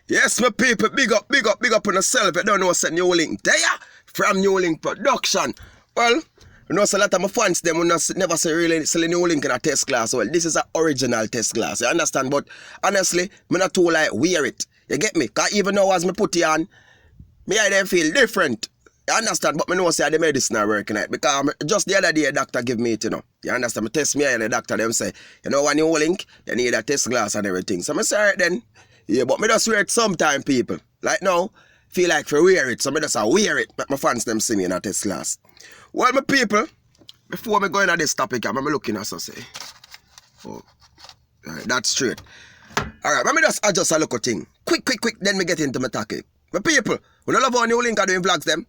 Yes, my people, big up on yourself. You don't know what's NEWLINK there from NEWLINK production. Well, you know, so a lot of my fans, them will never say really sell NEWLINK in a test class. Well, this is an original test class, you understand? But honestly, me not too like wear it. You get me? Because even though as me put it on, me I then feel different. You understand? But me know say the medicine are working out. Because just the other day, a doctor give me it, you know. You understand? Me test me and the doctor, them say, you know, when NEWLINK, you need a test glass and everything. So I say, alright then. Yeah, but me just wear it sometime, people. Like now, feel like for wear it. So me just wear it. But my fans them see me in a test class. Well, my people, before me go into this topic, I'm looking at so say. Oh, alright, that's straight. Alright, let me just adjust a little thing. Quick, then me get into my topic. My people, when I love how NEWLINK are doing vlogs them,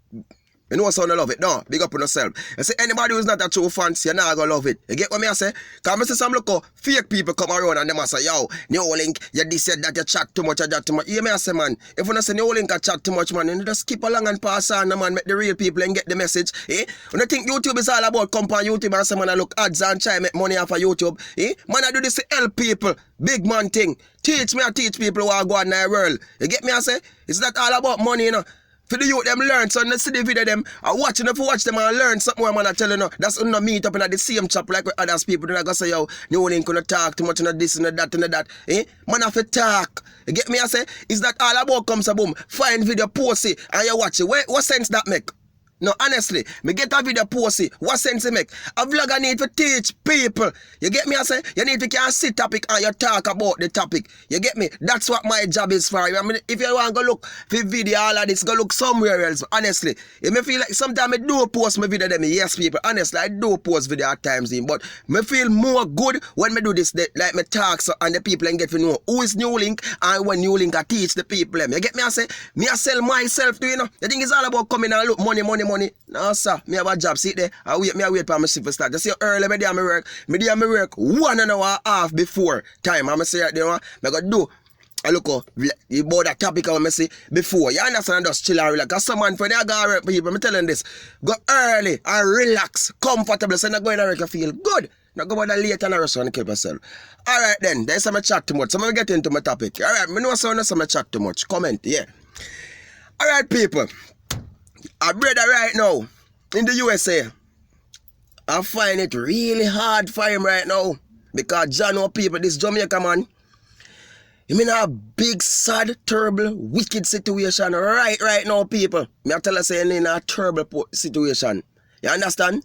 you know so I love it. No, big up on yourself. You see, anybody who's not a true fan, you're not gonna love it. You get what me I say? Because I see some look fake people come around and them I say, yo, NEWLINK, you this said that you chat too much, you chat too much. You me I say, man, if you don't say NEWLINK I chat too much, man, you just skip along and pass on, man, make the real people and get the message. Eh? When you think YouTube is all about come on YouTube and say, man, I look ads and try make money off of YouTube. Eh? Man, I do this to help people. Big man thing. Teach me, I teach people who are going in the world. You get me I say? It's not all about money, you know. For the youth them learn, so when they see the video them, I watch if you watch them and learn something more, man, I tell you no. That's not meet up in the same chop like with others people. They're gonna say, yo, NEWLINK gonna talk too much and this and that and that. Eh? Man have to talk. You get me I say? It's that all about comes a boom. Find video, post it, and you watch it. What sense that make? No, honestly, me get a video post it. What sense it make? A vlogger need to teach people. You get me I say? You need to can sit topic and you talk about the topic. You get me? That's what my job is for. I mean, if you want to go look for video, all of this, go look somewhere else. Honestly, if me feel like sometimes I do post my video them. Yes, people. Honestly, I do post video at times, but me feel more good when me do this, like me talk so, and the people and get to know who is NEWLINK and when NEWLINK I teach the people them. You get me I say? Me I sell myself to you know. The thing is all about coming and look money. No, sir. Me have a job. See there. I wait for my shift to start. Just see early, me do my work. Me do my work 1 hour before time. I'm say right there, I go do. I look about that topic I want to say before. You understand? Just chill and relax. Because someone for the work people, I'm telling this. Go early and relax. Comfortable. So not going to work you feel good. Not go about late and rush and kill yourself. Alright then. There's some chat too much. So I'm going to get into my topic. Alright. Me know some chat too much. Comment. Yeah. Alright people. A brother right now in the USA, I find it really hard for him right now because John know people, this Jamaica man, he in a big, sad, terrible, wicked situation right now, people. Me I tell you saying in a terrible situation. You understand?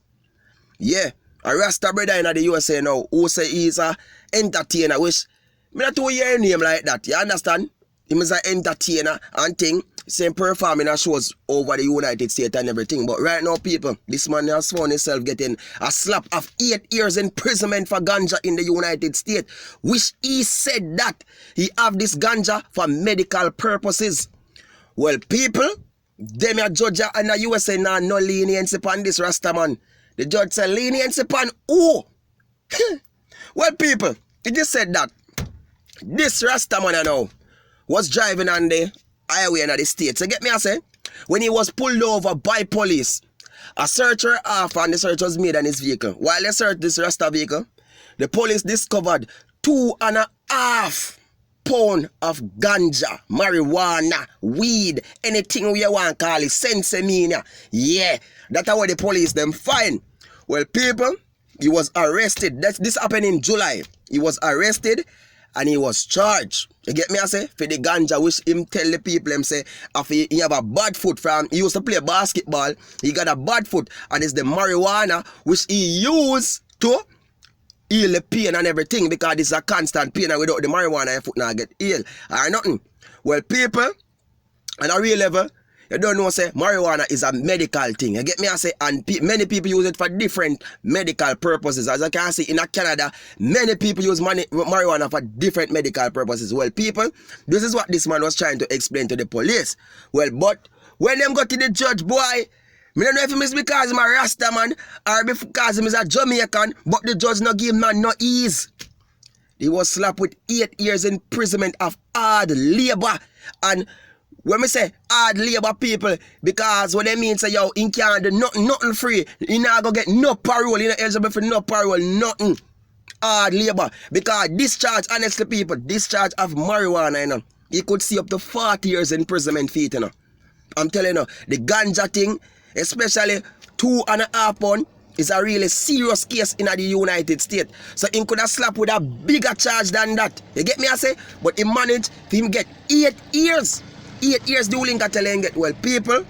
Yeah, a Rasta brother in the USA now who say he's a entertainer, which me not to hear a name like that. You understand? He is an entertainer and thing. Same performing shows over the United States and everything. But right now, people, this man has found himself getting a slap of 8 years imprisonment for ganja in the United States, which he said that he have this ganja for medical purposes. Well, people, them a judge in the USA now no leniency upon this Rasta man. The judge said leniency upon who? Well, people, he just said that this Rasta man now was driving on the highway in the States. So get me I say, when he was pulled over by police, a search were off and the search was made on his vehicle. While they searched this Rasta vehicle, the police discovered 2.5 pounds of ganja, marijuana, weed, anything we want to call it, sense. Yeah, that's what the police them find. Well, people, he was arrested. This happened in July. He was arrested and he was charged. You get me I say? For the ganja, which him tell the people, him say, after he have a bad foot from, he used to play basketball, he got a bad foot, and it's the marijuana, which he used to heal the pain and everything, because it's a constant pain, and without the marijuana, your foot not get healed, or nothing. Well, people, on a real level, you don't know, say, marijuana is a medical thing. You get me I say? And many people use it for different medical purposes. As I can see in Canada, many people use marijuana for different medical purposes. Well, people, this is what this man was trying to explain to the police. Well, but when them got to the judge, boy, I don't know if it's because I'm a Rasta man or because I'm a Jamaican, but the judge not give man no ease. He was slapped with 8 years imprisonment of hard labor. And when we say hard labor, people, because what they mean say, yo, he can't do nothing free. He not go get no parole. He not eligible for no parole, nothing. Hard labor. Because discharge, honestly, people, discharge of marijuana, you know. he could see up to 40 years imprisonment for it, you know. I'm telling you, the ganja thing, especially 2.5 pounds, is a really serious case in the United States. So he could have slapped with a bigger charge than that. You get me, I say? But he managed for him get 8 years. 8 years NEWLINK I tell him get. Well, people,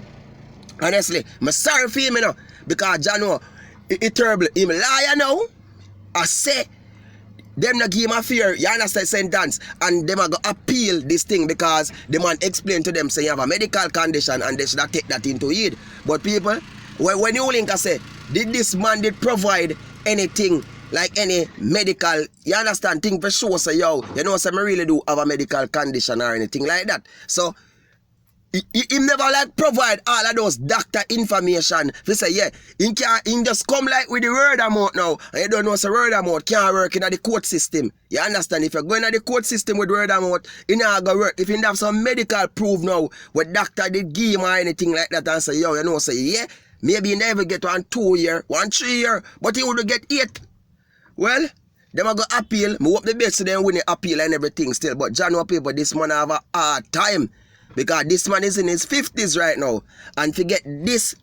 honestly, I'm sorry for him, you know, because Jano, it's terrible. Him liar now. I say, them not give him a fair, you understand, sentence, and them are going to appeal this thing because the man explained to them say you have a medical condition and they should have take that into it. But people, when NEWLINK I say, did this man did provide anything like any medical, you understand, thing for sure, say yo, you know, say I really do have a medical condition or anything like that. So, he never like provide all of those doctor information. He say, yeah, he just come like with the word of mouth now. And you don't know, so word of mouth can't work in the court system. You understand? If you're going to the court system with word of mouth, it not going to work. If you have some medical proof now, what doctor did give him or anything like that, and say, yo, you know, say, yeah, maybe you never get 1 2 year, 1 3 year, but he would get 8. Well, them are going to appeal. I hope the best of them win the appeal and everything still. But John people, this man have a hard time. Because this man is in his 50s right now. And to get this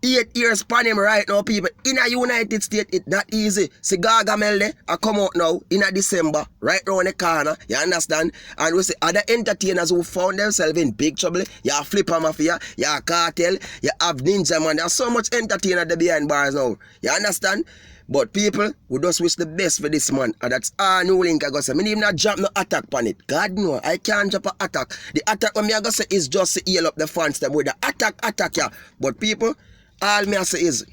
8 years upon him right now, people, in the United States, it's not easy. Cigar Gamelde, I come out now in a December, right around the corner, you understand? And we see other entertainers who found themselves in big trouble. You have Flipper Mafia, you have Cartel, you have Ninja Man. There's so much entertainer there behind bars now. You understand? But people, we just wish the best for this man. And that's all NEWLINK I go say. I even not jump no attack on it. God no, I can't jump an attack. The attack when me I go say is just to heal up the fans them with the attack yeah. But people, all me I say is,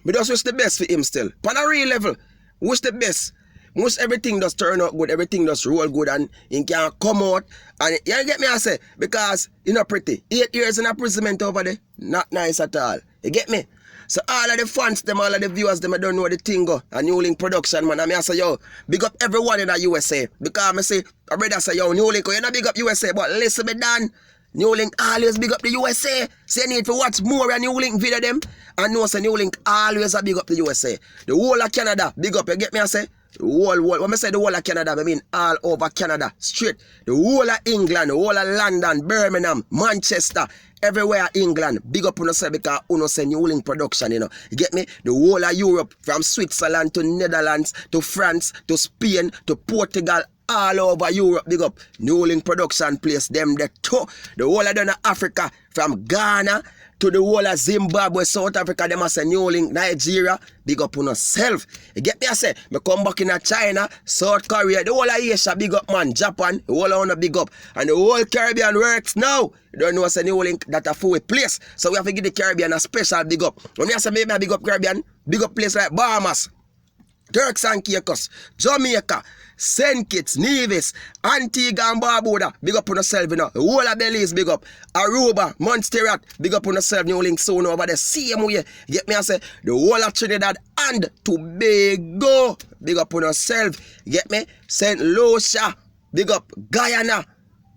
we just wish the best for him still. On a real level, wish the best. Wish everything does turn out good, everything does roll good and he can come out. And you get me I say, because you know pretty. 8 years in imprisonment over there, not nice at all. You get me? So all of the fans, them, all of the viewers, them, I don't know the thing go. A NEWLINK production, man. And I say, yo, big up everyone in the USA. Because I say, I brother say, yo, NEWLINK, you not big up USA, but listen me, Dan. NEWLINK always big up the USA. So you need to watch more of NEWLINK video them. And know, say NEWLINK always a big up the USA. The whole of Canada, big up, you get me, I say? The whole world. When I say the whole of Canada, I mean all over Canada, straight. The whole of England, the whole of London, Birmingham, Manchester, everywhere England, big up on yourself because you say NEWLINK production, you know. You get me? The whole of Europe, from Switzerland to Netherlands, to France, to Spain, to Portugal, all over Europe, big up. NEWLINK production place, them the two. The whole of Africa, from Ghana to the whole of Zimbabwe, South Africa, them say NEWLINK, Nigeria, big up on yourself. You get me? I say, me come back in China, South Korea, the whole of Asia, big up, man. Japan, the whole of big up. And the whole Caribbean works now. You don't know, say NEWLINK, that a full place. So we have to give the Caribbean a special big up. When I say maybe I big up Caribbean, big up place like Bahamas, Turks and Caicos, Jamaica, St. Kitts, Nevis, Antigua and Barbuda, big up on yourself, you know. The whole of Belize, big up. Aruba, Montserrat, big up on yourself, NEWLINK soon over the same way. Get me, I say, the whole of Trinidad and Tobago, big up on yourself. Get me? St. Lucia, big up. Guyana,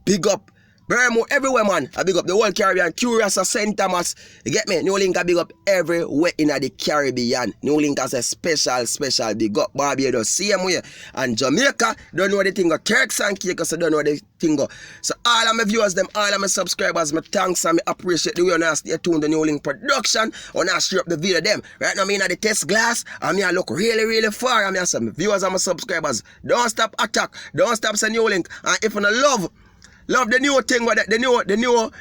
big up. Bermuda, everywhere, man. I big up the whole Caribbean. Curious of St. Thomas. You get me? NEWLINK I big up everywhere in the Caribbean. NEWLINK has a special big up. Barbados, same way. And Jamaica, don't know the thing. Turks and Caicos, don't know the thing. So all of my viewers, them, all of my subscribers, my thanks and I appreciate the way you stay tuned to NEWLINK production. And I straight up the video them. Right now, I'm in the test glass. And I look really far. And I say, my viewers and my subscribers, don't stop attack. Don't stop saying NEWLINK. And if you love the new thing, the new,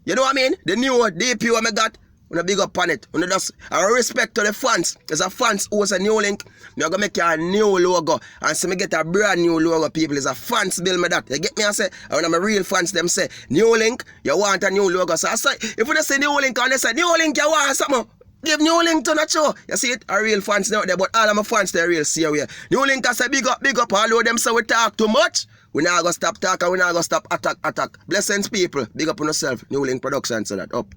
you know what I mean? The new DP what I got, when I big up on it. When I just, I respect to the fans. There's a fans who has a NEWLINK. I'm going to make a new logo. And so I get a brand new logo, people. There's a fans build me that. You get me? I say, and when my real fans, them say, NEWLINK, you want a new logo. So I say, if you say NEWLINK and they say, NEWLINK, you want something, give NEWLINK to the show. You see it? A real fans out there, but all of my fans, they're real serious. NEWLINK, I say, big up. All of them say we talk too much. We not gonna stop talking, we not gonna stop attack. Blessings, people. Big up on yourself. NEWLINK production, so that up.